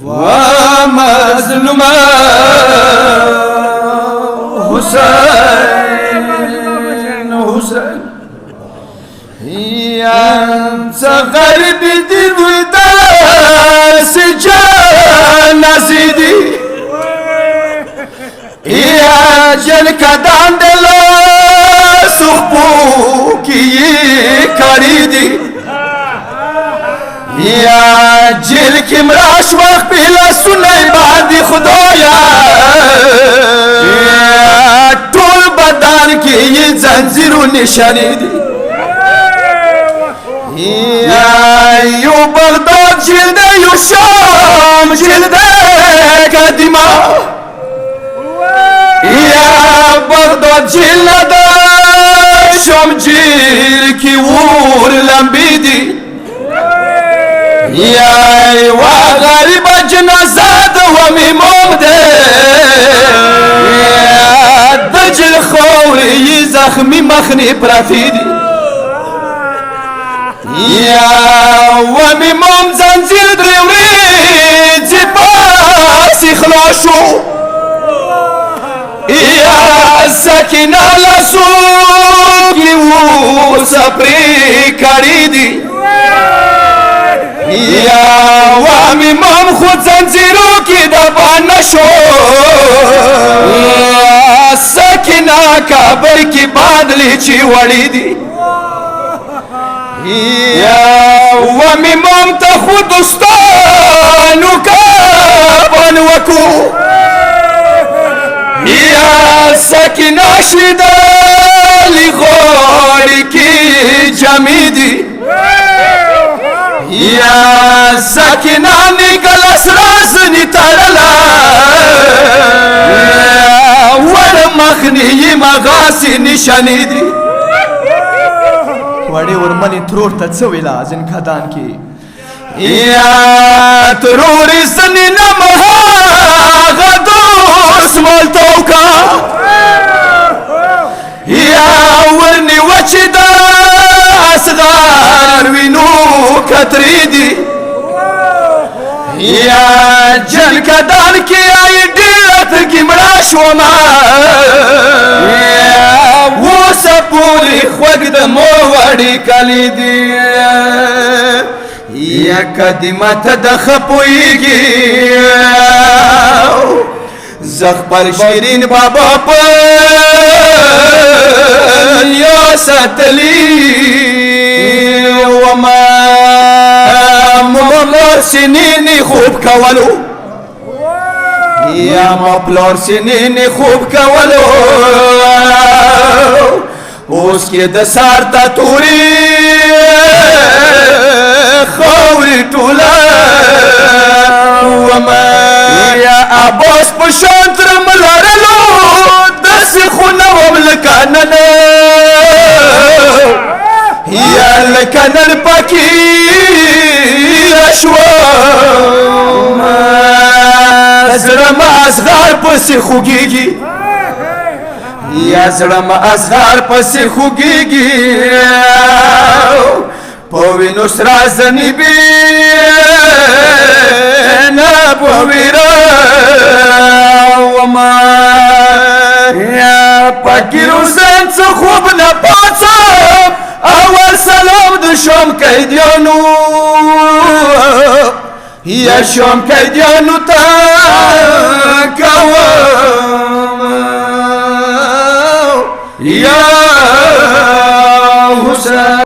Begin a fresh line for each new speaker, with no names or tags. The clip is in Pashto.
ومظلوم حسین حسین انت غریب دی دست جنازی دی یا جل کدام دل سخبو کی کری دی یا جل کی مراش وقت پیلا سنائی باندی خدایا طول بدن کی یہ زنجیر و نشانی دی یا یو بغداد جلد یو شام جلد قدیمہ یا بغداد جلد شام جیل کی وور لمبی دی یا و غریب جنازات و میموم دے دجل خوری زخمی مخنی پراتی دی یا و میموم زنجیر دریوری جی پاسی خلاشو یا سکینہ لسوکی و سپری کری دی یا و میموم خود زنجیرو کی دبا نشو یا سکینہ کابر کی بادلی چی وڑی دی یا و میموم تا خود دستانو کابن وکو یا سکینہ شدالی غوری کی جمی دی یا سکینہ نگل اسرازنی ترلا ور مخنی مغاسی نشانی دی وڑی ورمنی ترور تا چویلا زن کھدان کی یا تروری زنی نمہا غدوس مولتو کا یا ورنی وچی دا اصغار وینو کتری دی یا جل کدان کی آئی دیلت کی مراش وما وہ سپولی خوگ دا موڑی کلی دی یا قدیمت دا خپوئی گی زخ پر شیرین بابا پر یا ستلی وما مملور سنینی خوب کولو یا مپلور سنینی خوب کولو اس کے دسار تا توری خوری ٹولا وما یا عباس پشانتر ملارلو دس خونوم لکانن یا لکانن پاکی اشوا زرم ازغار پسی خوگیگی یا زرم ازغار پسی خوگیگی پوی نسرا زنی بی نا پوی را وما یا پاکی روزن سو خوب نپاچا اول سلام دو شام قیدیانو یا شام قیدیانو تا کوا